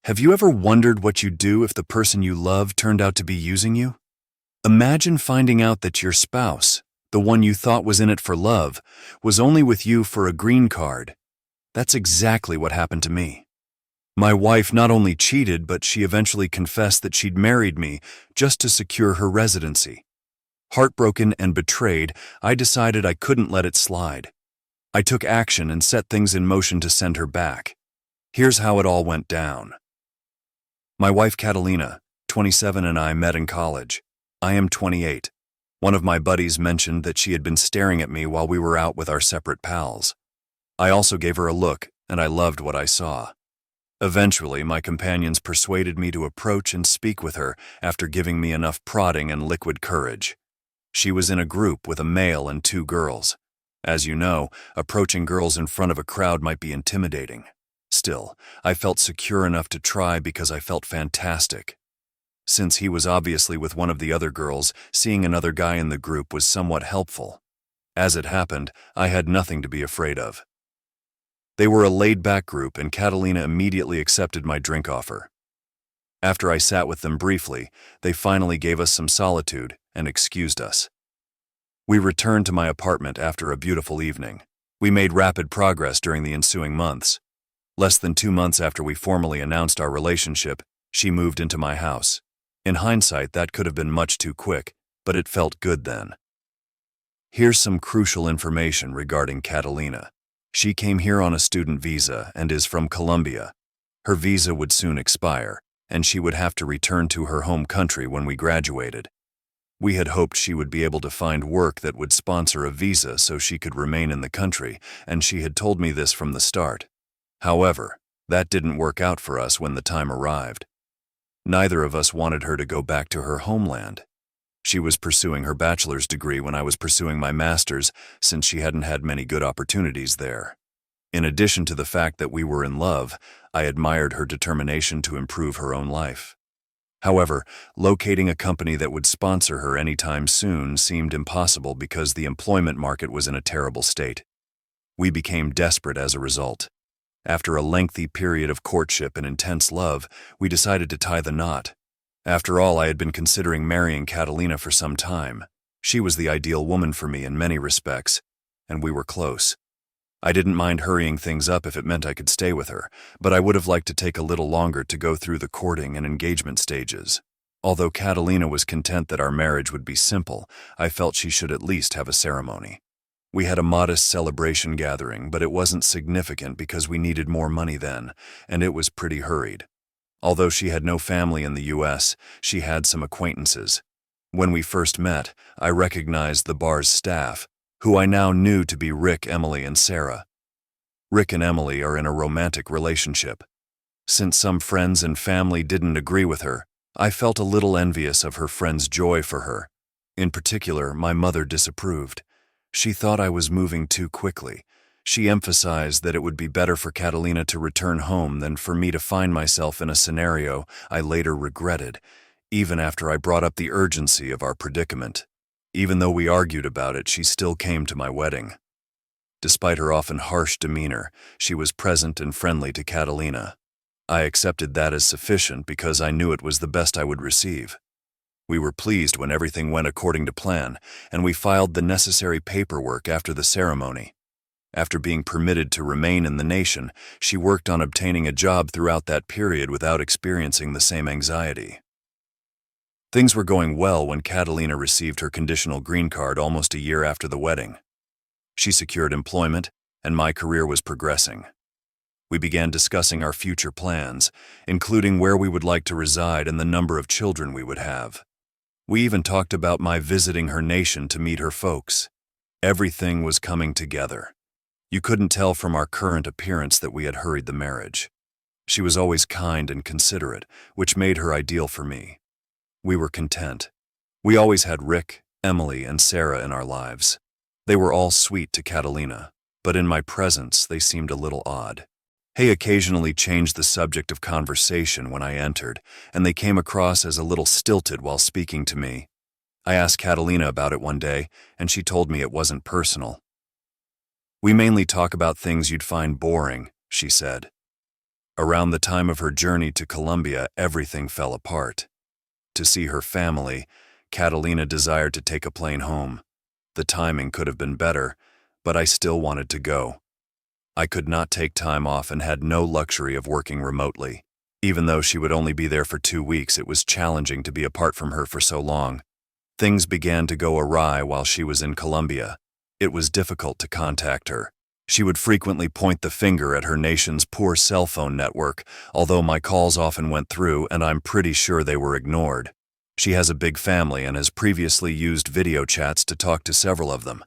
Have you ever wondered what you'd do if the person you love turned out to be using you? Imagine finding out that your spouse, the one you thought was in it for love, was only with you for a green card. That's exactly what happened to me. My wife not only cheated, but she eventually confessed that she'd married me just to secure her residency. Heartbroken and betrayed, I decided I couldn't let it slide. I took action and set things in motion to send her back. Here's how it all went down. My wife Catalina, 27, and I met in college. I am 28. One of my buddies mentioned that she had been staring at me while we were out with our separate pals. I also gave her a look, and I loved what I saw. Eventually, my companions persuaded me to approach and speak with her after giving me enough prodding and liquid courage. She was in a group with a male and 2 girls. As you know, approaching girls in front of a crowd might be intimidating. Still, I felt secure enough to try because I felt fantastic. Since he was obviously with one of the other girls, seeing another guy in the group was somewhat helpful. As it happened, I had nothing to be afraid of. They were a laid-back group, and Catalina immediately accepted my drink offer. After I sat with them briefly, they finally gave us some solitude and excused us. We returned to my apartment after a beautiful evening. We made rapid progress during the ensuing months. Less than 2 months after we formally announced our relationship, she moved into my house. In hindsight, that could have been much too quick, but it felt good then. Here's some crucial information regarding Catalina. She came here on a student visa and is from Colombia. Her visa would soon expire, and she would have to return to her home country when we graduated. We had hoped she would be able to find work that would sponsor a visa so she could remain in the country, and she had told me this from the start. However, that didn't work out for us when the time arrived. Neither of us wanted her to go back to her homeland. She was pursuing her bachelor's degree when I was pursuing my master's, since she hadn't had many good opportunities there. In addition to the fact that we were in love, I admired her determination to improve her own life. However, locating a company that would sponsor her anytime soon seemed impossible because the employment market was in a terrible state. We became desperate as a result. After a lengthy period of courtship and intense love, we decided to tie the knot. After all, I had been considering marrying Catalina for some time. She was the ideal woman for me in many respects, and we were close. I didn't mind hurrying things up if it meant I could stay with her, but I would have liked to take a little longer to go through the courting and engagement stages. Although Catalina was content that our marriage would be simple, I felt she should at least have a ceremony. We had a modest celebration gathering, but it wasn't significant because we needed more money then, and it was pretty hurried. Although she had no family in the U.S., she had some acquaintances. When we first met, I recognized the bar's staff, who I now knew to be Rick, Emily, and Sarah. Rick and Emily are in a romantic relationship. Since some friends and family didn't agree with her, I felt a little envious of her friends' joy for her. In particular, my mother disapproved. She thought I was moving too quickly. She emphasized that it would be better for Catalina to return home than for me to find myself in a scenario I later regretted, even after I brought up the urgency of our predicament. Even though we argued about it, she still came to my wedding. Despite her often harsh demeanor, she was present and friendly to Catalina. I accepted that as sufficient because I knew it was the best I would receive. We were pleased when everything went according to plan, and we filed the necessary paperwork after the ceremony. After being permitted to remain in the nation, she worked on obtaining a job throughout that period without experiencing the same anxiety. Things were going well when Catalina received her conditional green card almost a year after the wedding. She secured employment, and my career was progressing. We began discussing our future plans, including where we would like to reside and the number of children we would have. We even talked about my visiting her nation to meet her folks. Everything was coming together. You couldn't tell from our current appearance that we had hurried the marriage. She was always kind and considerate, which made her ideal for me. We were content. We always had Rick, Emily, and Sarah in our lives. They were all sweet to Catalina, but in my presence they seemed a little odd. Hay occasionally changed the subject of conversation when I entered, and they came across as a little stilted while speaking to me. I asked Catalina about it one day, and she told me it wasn't personal. "We mainly talk about things you'd find boring," she said. Around the time of her journey to Colombia, everything fell apart. To see her family, Catalina desired to take a plane home. The timing could have been better, but I still wanted to go. I could not take time off and had no luxury of working remotely. Even though she would only be there for 2 weeks, it was challenging to be apart from her for so long. Things began to go awry while she was in Colombia. It was difficult to contact her. She would frequently point the finger at her nation's poor cell phone network, although my calls often went through and I'm pretty sure they were ignored. She has a big family and has previously used video chats to talk to several of them.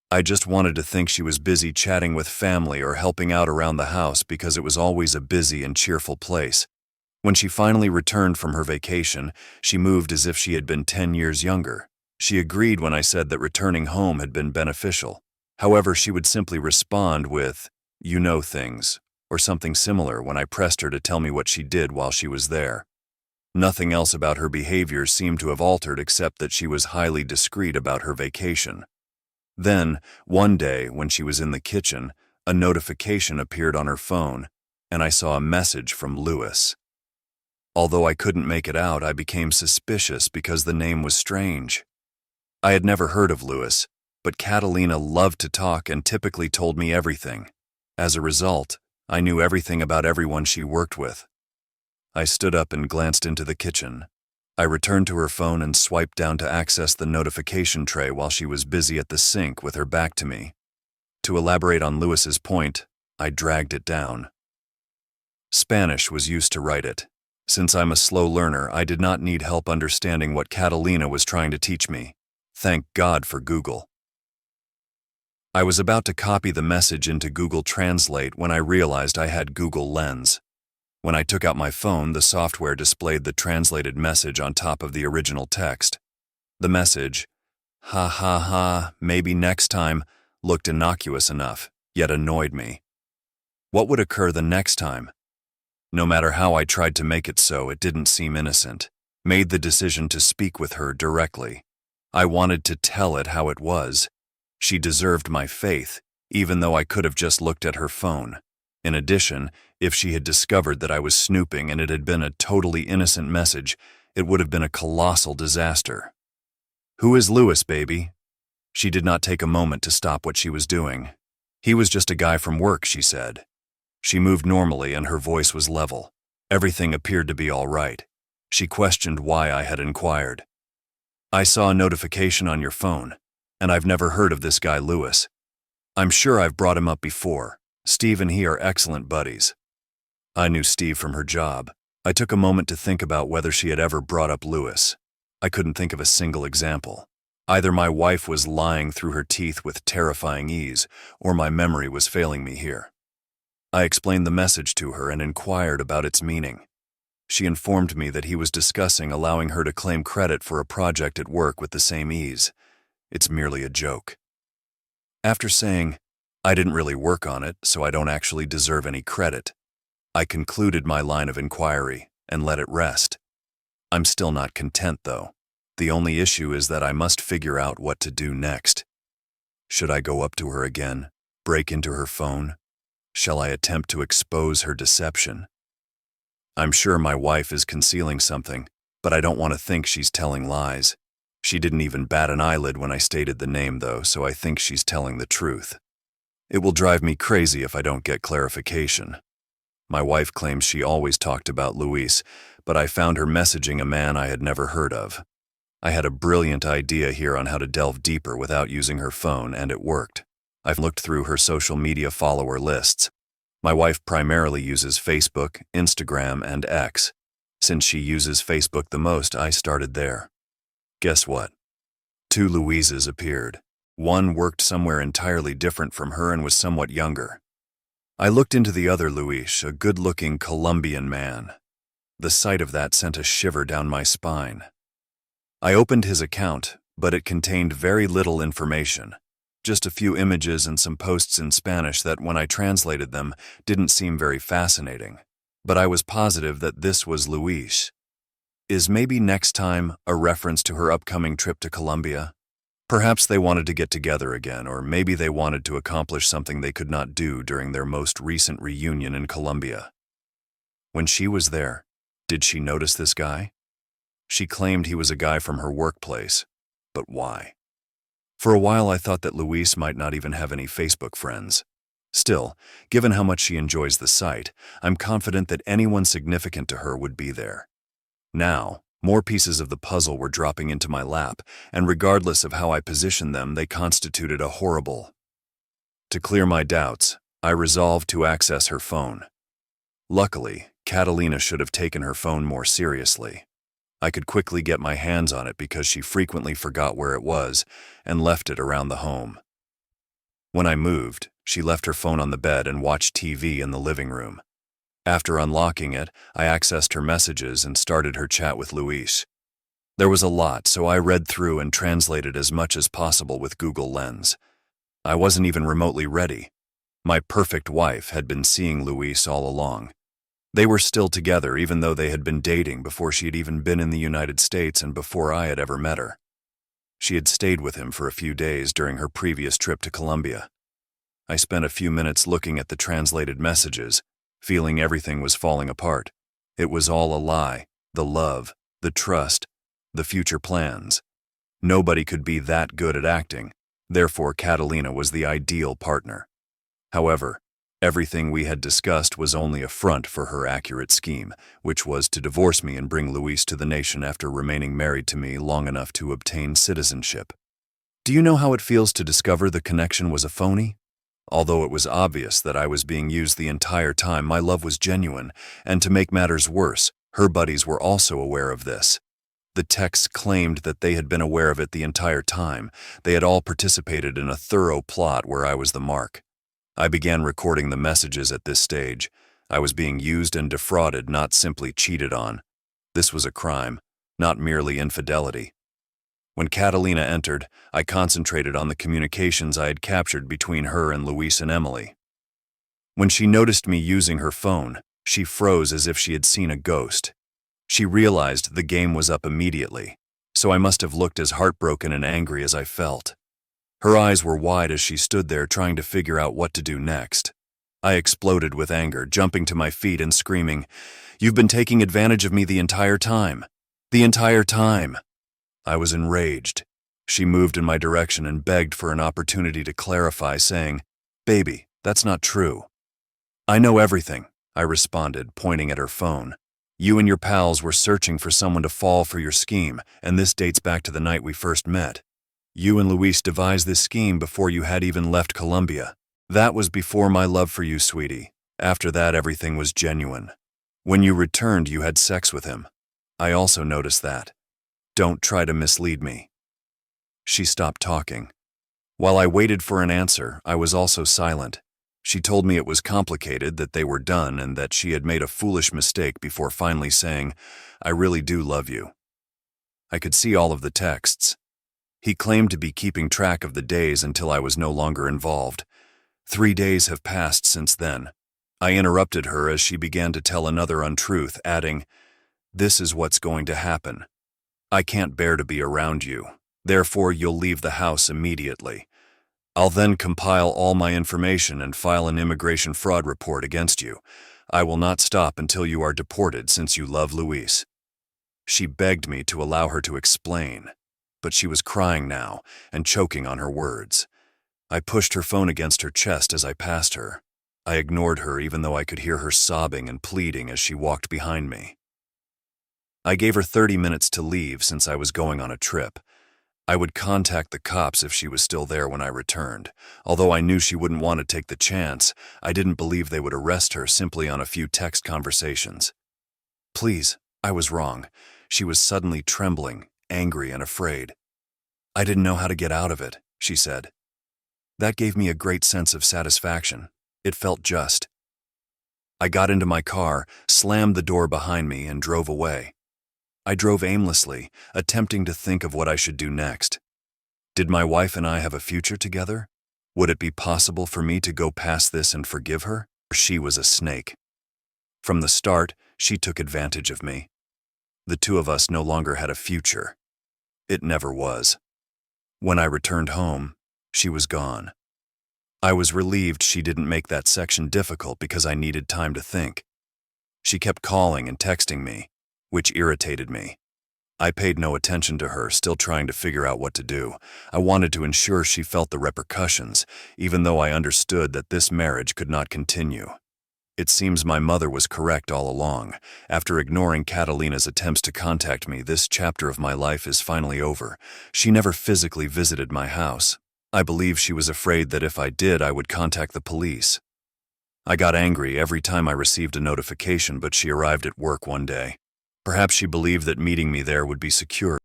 I just wanted to think she was busy chatting with family or helping out around the house because it was always a busy and cheerful place. When she finally returned from her vacation, she moved as if she had been 10 years younger. She agreed when I said that returning home had been beneficial. However, she would simply respond with, "You know things," or something similar when I pressed her to tell me what she did while she was there. Nothing else about her behavior seemed to have altered except that she was highly discreet about her vacation. Then, one day, when she was in the kitchen, a notification appeared on her phone, and I saw a message from Louis. Although I couldn't make it out, I became suspicious because the name was strange. I had never heard of Louis, but Catalina loved to talk and typically told me everything. As a result, I knew everything about everyone she worked with. I stood up and glanced into the kitchen. I returned to her phone and swiped down to access the notification tray while she was busy at the sink with her back to me. To elaborate on Louis's point, I dragged it down. Spanish was used to write it. Since I'm a slow learner, I did not need help understanding what Catalina was trying to teach me. Thank God for Google. I was about to copy the message into Google Translate when I realized I had Google Lens. When I took out my phone, the software displayed the translated message on top of the original text. The message, "Ha ha ha, maybe next time," looked innocuous enough, yet annoyed me. What would occur the next time? No matter how I tried to make it so, it didn't seem innocent. Made the decision to speak with her directly. I wanted to tell it how it was. She deserved my faith, even though I could have just looked at her phone. In addition, if she had discovered that I was snooping and it had been a totally innocent message, it would have been a colossal disaster. "Who is Louis, baby?" She did not take a moment to stop what she was doing. "He was just a guy from work," she said. She moved normally and her voice was level. Everything appeared to be all right. She questioned why I had inquired. "I saw a notification on your phone, and I've never heard of this guy Louis. I'm sure I've brought him up before. Steve and he are excellent buddies." I knew Steve from her job. I took a moment to think about whether she had ever brought up Louis. I couldn't think of a single example. Either my wife was lying through her teeth with terrifying ease, or my memory was failing me here. I explained the message to her and inquired about its meaning. She informed me that he was discussing allowing her to claim credit for a project at work with the same ease. It's merely a joke. After saying, "I didn't really work on it, so I don't actually deserve any credit," I concluded my line of inquiry and let it rest. I'm still not content, though. The only issue is that I must figure out what to do next. Should I go up to her again, break into her phone? Shall I attempt to expose her deception? I'm sure my wife is concealing something, but I don't want to think she's telling lies. She didn't even bat an eyelid when I stated the name, though, so I think she's telling the truth. It will drive me crazy if I don't get clarification. My wife claims she always talked about Luis, but I found her messaging a man I had never heard of. I had a brilliant idea here on how to delve deeper without using her phone, and it worked. I've looked through her social media follower lists. My wife primarily uses Facebook, Instagram, and X. Since she uses Facebook the most, I started there. Guess what? 2 Louises appeared. One worked somewhere entirely different from her and was somewhat younger. I looked into the other Luis, a good-looking Colombian man. The sight of that sent a shiver down my spine. I opened his account, but it contained very little information. Just a few images and some posts in Spanish that, when I translated them, didn't seem very fascinating. But I was positive that this was Luis. Is maybe next time a reference to her upcoming trip to Colombia? Perhaps they wanted to get together again, or maybe they wanted to accomplish something they could not do during their most recent reunion in Colombia. When she was there, did she notice this guy? She claimed he was a guy from her workplace. But why? For a while I thought that Luis might not even have any Facebook friends. Still, given how much she enjoys the site, I'm confident that anyone significant to her would be there. Now, more pieces of the puzzle were dropping into my lap, and regardless of how I positioned them, they constituted a horrible. To clear my doubts, I resolved to access her phone. Luckily, Catalina should have taken her phone more seriously. I could quickly get my hands on it because she frequently forgot where it was and left it around the home. When I moved, she left her phone on the bed and watched TV in the living room. After unlocking it, I accessed her messages and started her chat with Luis. There was a lot, so I read through and translated as much as possible with Google Lens. I wasn't even remotely ready. My perfect wife had been seeing Luis all along. They were still together even though they had been dating before she had even been in the United States and before I had ever met her. She had stayed with him for a few days during her previous trip to Colombia. I spent a few minutes looking at the translated messages, feeling everything was falling apart. It was all a lie, the love, the trust, the future plans. Nobody could be that good at acting, therefore Catalina was the ideal partner. However, everything we had discussed was only a front for her accurate scheme, which was to divorce me and bring Luis to the nation after remaining married to me long enough to obtain citizenship. Do you know how it feels to discover the connection was a phony? Although it was obvious that I was being used the entire time, my love was genuine, and to make matters worse, her buddies were also aware of this. The texts claimed that they had been aware of it the entire time. They had all participated in a thorough plot where I was the mark. I began recording the messages at this stage. I was being used and defrauded, not simply cheated on. This was a crime, not merely infidelity. When Catalina entered, I concentrated on the communications I had captured between her and Luis and Emily. When she noticed me using her phone, she froze as if she had seen a ghost. She realized the game was up immediately, so I must have looked as heartbroken and angry as I felt. Her eyes were wide as she stood there trying to figure out what to do next. I exploded with anger, jumping to my feet and screaming, "You've been taking advantage of me the entire time. The entire time." I was enraged. She moved in my direction and begged for an opportunity to clarify, saying, "Baby, that's not true." "I know everything," I responded, pointing at her phone. "You and your pals were searching for someone to fall for your scheme, and this dates back to the night we first met. You and Luis devised this scheme before you had even left Colombia. That was before my love for you, sweetie. After that, everything was genuine. When you returned, you had sex with him. I also noticed that. Don't try to mislead me." She stopped talking. While I waited for an answer, I was also silent. She told me it was complicated, that they were done, and that she had made a foolish mistake before finally saying, "I really do love you." I could see all of the texts. He claimed to be keeping track of the days until I was no longer involved. 3 days have passed since then. I interrupted her as she began to tell another untruth, adding, "This is what's going to happen. I can't bear to be around you. Therefore, you'll leave the house immediately. I'll then compile all my information and file an immigration fraud report against you. I will not stop until you are deported since you love Luis." She begged me to allow her to explain, but she was crying now and choking on her words. I pushed her phone against her chest as I passed her. I ignored her even though I could hear her sobbing and pleading as she walked behind me. I gave her 30 minutes to leave since I was going on a trip. I would contact the cops if she was still there when I returned. Although I knew she wouldn't want to take the chance, I didn't believe they would arrest her simply on a few text conversations. "Please, I was wrong." She was suddenly trembling, angry and afraid. "I didn't know how to get out of it," she said. That gave me a great sense of satisfaction. It felt just. I got into my car, slammed the door behind me, and drove away. I drove aimlessly, attempting to think of what I should do next. Did my wife and I have a future together? Would it be possible for me to go past this and forgive her? She was a snake. From the start, she took advantage of me. The two of us no longer had a future. It never was. When I returned home, she was gone. I was relieved she didn't make that section difficult because I needed time to think. She kept calling and texting me, which irritated me. I paid no attention to her, still trying to figure out what to do. I wanted to ensure she felt the repercussions, even though I understood that this marriage could not continue. It seems my mother was correct all along. After ignoring Catalina's attempts to contact me, this chapter of my life is finally over. She never physically visited my house. I believe she was afraid that if I did, I would contact the police. I got angry every time I received a notification, but she arrived at work one day. Perhaps she believed that meeting me there would be secure.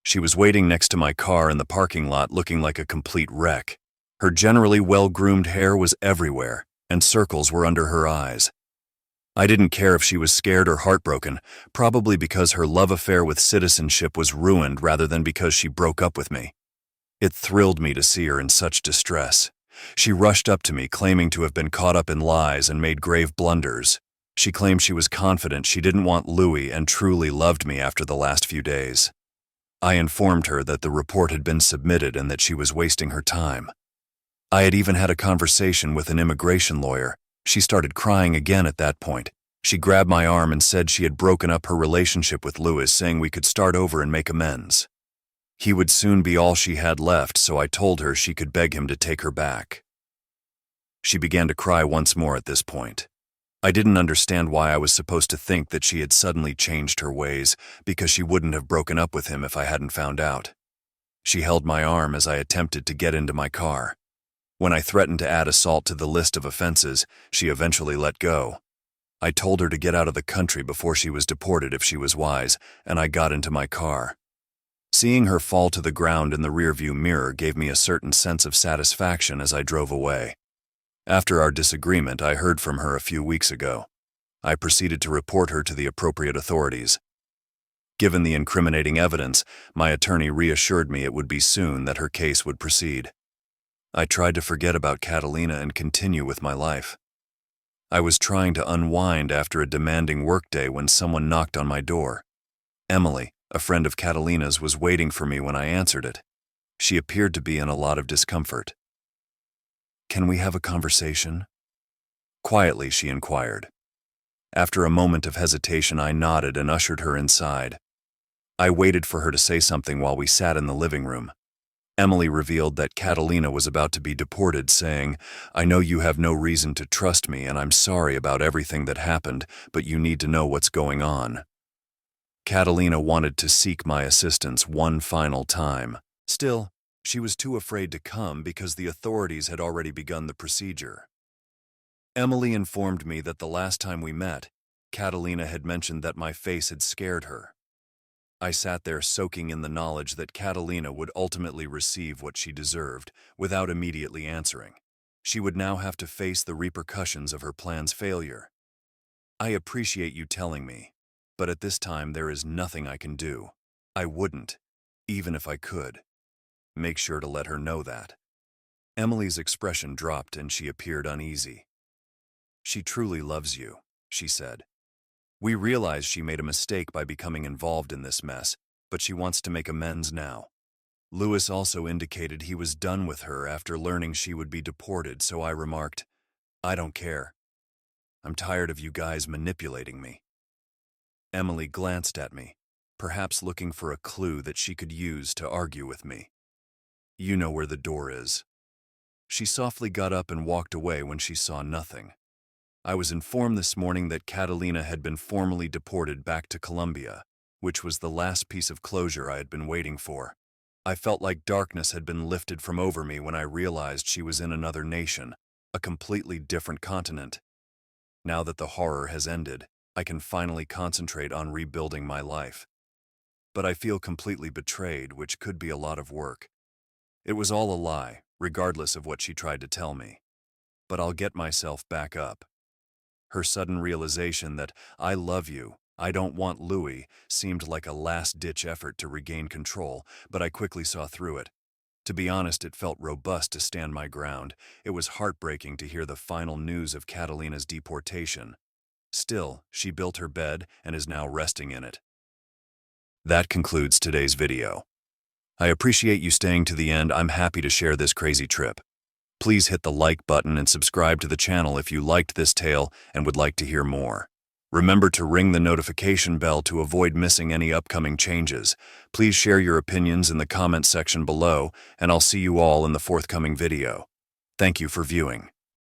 She was waiting next to my car in the parking lot, looking like a complete wreck. Her generally well-groomed hair was everywhere, and circles were under her eyes. I didn't care if she was scared or heartbroken, probably because her love affair with citizenship was ruined rather than because she broke up with me. It thrilled me to see her in such distress. She rushed up to me, claiming to have been caught up in lies and made grave blunders. She claimed she was confident she didn't want Louis and truly loved me after the last few days. I informed her that the report had been submitted and that she was wasting her time. I had even had a conversation with an immigration lawyer. She started crying again at that point. She grabbed my arm and said she had broken up her relationship with Louis, saying we could start over and make amends. He would soon be all she had left, so I told her she could beg him to take her back. She began to cry once more at this point. I didn't understand why I was supposed to think that she had suddenly changed her ways, because she wouldn't have broken up with him if I hadn't found out. She held my arm as I attempted to get into my car. When I threatened to add assault to the list of offenses, she eventually let go. I told her to get out of the country before she was deported if she was wise, and I got into my car. Seeing her fall to the ground in the rearview mirror gave me a certain sense of satisfaction as I drove away. After our disagreement, I heard from her a few weeks ago. I proceeded to report her to the appropriate authorities. Given the incriminating evidence, my attorney reassured me it would be soon that her case would proceed. I tried to forget about Catalina and continue with my life. I was trying to unwind after a demanding workday when someone knocked on my door. Emily, a friend of Catalina's, was waiting for me when I answered it. She appeared to be in a lot of discomfort. "Can we have a conversation?" Quietly, she inquired. After a moment of hesitation, I nodded and ushered her inside. I waited for her to say something while we sat in the living room. Emily revealed that Catalina was about to be deported, saying, "I know you have no reason to trust me, and I'm sorry about everything that happened, but you need to know what's going on." Catalina wanted to seek my assistance one final time. Still, she was too afraid to come because the authorities had already begun the procedure. Emily informed me that the last time we met, Catalina had mentioned that my face had scared her. I sat there soaking in the knowledge that Catalina would ultimately receive what she deserved without immediately answering. She would now have to face the repercussions of her plan's failure. "I appreciate you telling me, but at this time there is nothing I can do. I wouldn't, even if I could. Make sure to let her know that." Emily's expression dropped and she appeared uneasy. "She truly loves you," she said. "We realize she made a mistake by becoming involved in this mess, but she wants to make amends now." Louis also indicated he was done with her after learning she would be deported, so I remarked, "I don't care. I'm tired of you guys manipulating me." Emily glanced at me, perhaps looking for a clue that she could use to argue with me. "You know where the door is." She softly got up and walked away when she saw nothing. I was informed this morning that Catalina had been formally deported back to Colombia, which was the last piece of closure I had been waiting for. I felt like darkness had been lifted from over me when I realized she was in another nation, a completely different continent. Now that the horror has ended, I can finally concentrate on rebuilding my life. But I feel completely betrayed, which could be a lot of work. It was all a lie, regardless of what she tried to tell me. But I'll get myself back up. Her sudden realization that "I love you, I don't want Louis" seemed like a last-ditch effort to regain control, but I quickly saw through it. To be honest, it felt robust to stand my ground. It was heartbreaking to hear the final news of Catalina's deportation. Still, she built her bed and is now resting in it. That concludes today's video. I appreciate you staying to the end. I'm happy to share this crazy trip. Please hit the like button and subscribe to the channel if you liked this tale and would like to hear more. Remember to ring the notification bell to avoid missing any upcoming changes. Please share your opinions in the comment section below, and I'll see you all in the forthcoming video. Thank you for viewing.